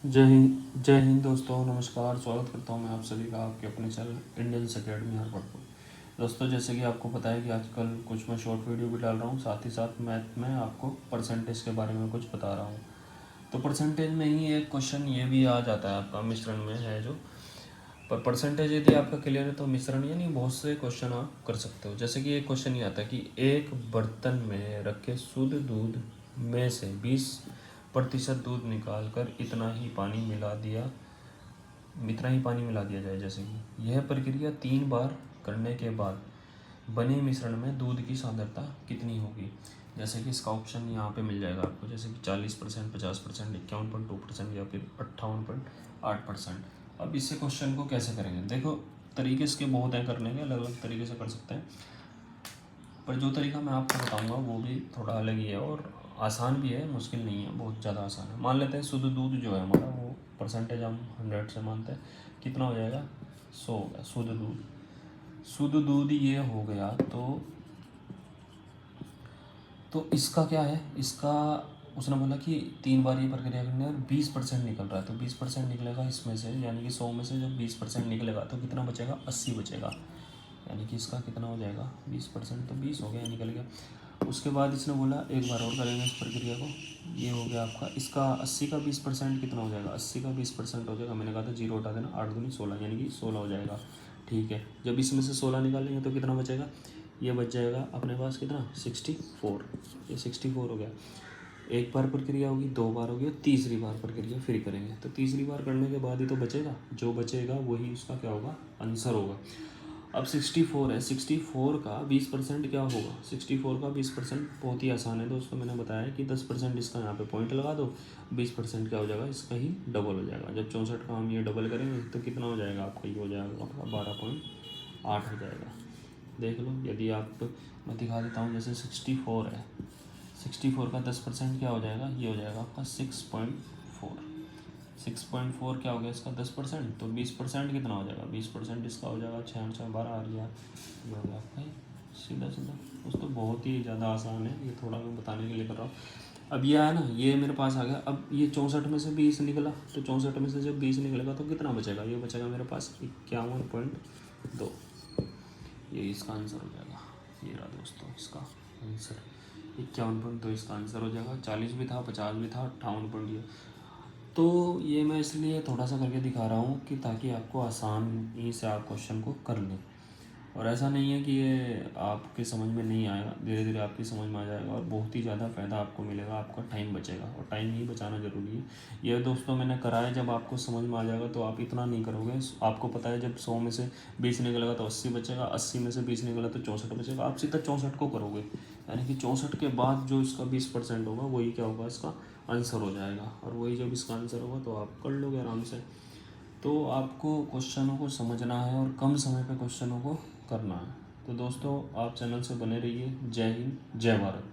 जय हिंद दोस्तों, नमस्कार। स्वागत करता हूं मैं आप सभी का आपके अपने चैनल इंडियन अकेडमी हरपट पर। दोस्तों, जैसे कि आपको पता है कि आजकल कुछ मैं शॉर्ट वीडियो भी डाल रहा हूं, साथ ही साथ मैथ में आपको परसेंटेज के बारे में कुछ बता रहा हूं। तो परसेंटेज में ही एक क्वेश्चन ये भी आ जाता है आपका, मिश्रण में है जो। पर परसेंटेज यदि आपका क्लियर है तो मिश्रण यानी बहुत से क्वेश्चन आप कर सकते हो। जैसे कि एक क्वेश्चन ये आता है कि एक बर्तन में रखे शुद्ध दूध में से 20% दूध निकाल कर इतना ही पानी मिला दिया जाए। जैसे कि यह प्रक्रिया 3 बार करने के बाद बने मिश्रण में दूध की सांद्रता कितनी होगी। जैसे कि इसका ऑप्शन यहाँ पे मिल जाएगा आपको, जैसे कि 40%, 50%, 51.2% या फिर 58.8%। अब इसे क्वेश्चन को कैसे करेंगे, देखो तरीके इसके बहुत हैं करने के, अलग अलग तरीके से कर सकते हैं। पर जो तरीका मैं आपको बताऊंगा वो भी थोड़ा अलग ही है और आसान भी है, मुश्किल नहीं है, बहुत ज़्यादा आसान है। मान लेते हैं शुद्ध दूध जो है हमारा, वो परसेंटेज हम 100 से मानते हैं, कितना हो जाएगा 100 हो गया शुद्ध दूध ये हो गया। तो इसका क्या है, इसका उसने बोला कि 3 बार ये प्रक्रिया करनी है और 20% निकल रहा है। तो 20% निकलेगा इसमें से, यानी कि 100 में से जब 20% निकलेगा तो कितना बचेगा, 80 बचेगा। यानी कि इसका कितना हो जाएगा, 20% तो 20 हो गया, निकल गया। उसके बाद इसने बोला एक बार और करेंगे इस प्रक्रिया को। ये हो गया आपका, इसका 80 का 20% कितना हो जाएगा, 80 का 20% हो जाएगा, मैंने कहा था 0 हटा देना, 8 दूनी 16, यानी कि 16 हो जाएगा। ठीक है, जब इसमें से 16 निकालेंगे तो कितना बचेगा, ये बच जाएगा अपने पास कितना 64। ये 64 हो गया। एक बार प्रक्रिया होगी, 2 बार होगी, तीसरी बार प्रक्रिया फिर करेंगे। तो तीसरी बार करने के बाद ही तो बचेगा, जो बचेगा वही उसका क्या होगा, आंसर होगा। अब 64 है, 64 का 20% क्या होगा, 64 का 20% बहुत ही आसान है दोस्तों। मैंने बताया कि 10% इसका यहाँ पे पॉइंट लगा दो, 20% क्या हो जाएगा, इसका ही डबल हो जाएगा। जब 64 का हम ये डबल करेंगे तो कितना हो जाएगा आपका, ये हो जाएगा आपका 12.8 हो जाएगा। देख लो, यदि आप, मैं दिखा देता हूँ, जैसे 64 है, 64 का 10% क्या हो जाएगा, ये हो जाएगा आपका 6.4। 6.4 क्या हो गया इसका 10%, तो 20% कितना हो जाएगा, 20% इसका हो जाएगा 6 6 12 आ गया, ये हो गया आपका सीधा सीधा। दोस्तों बहुत ही ज़्यादा आसान है, ये थोड़ा मैं बताने के लिए कर रहा हूँ। अब ये है ना, ये मेरे पास आ गया। अब ये 64 में से 20 निकला, तो 64 में से जब 20 निकलेगा तो कितना बचेगा, ये बचेगा मेरे पास 51.2। ये इसका आंसर हो जाएगा। ये रहा दोस्तों इसका आंसर, 51.2 इसका आंसर हो जाएगा। 40 भी था, 50 भी था, 58 तो ये मैं इसलिए थोड़ा सा करके दिखा रहा हूँ कि ताकि आपको आसानी से आप क्वेश्चन को कर लें। और ऐसा नहीं है कि ये आपके समझ में नहीं आएगा, धीरे धीरे आपकी समझ में आ जाएगा और बहुत ही ज़्यादा फ़ायदा आपको मिलेगा, आपका टाइम बचेगा और टाइम ही बचाना ज़रूरी है। ये दोस्तों मैंने कराया, जब आपको समझ में आ जाएगा तो आप इतना नहीं करोगे। आपको पता है जब 100 में से 20 निकलेगा तो 80 बचेगा, 80 में से 20 निकला तो 64 बचेगा। आप सीधा 64 को करोगे, यानी कि 64 के बाद जो इसका 20% होगा वही क्या होगा, इसका आंसर हो जाएगा। और वही जब इसका आंसर होगा तो आप कर लोगे आराम से। तो आपको क्वेश्चनों को समझना है और कम समय पे क्वेश्चनों को करना है। तो दोस्तों आप चैनल से बने रहिए। जय हिंद, जय भारत।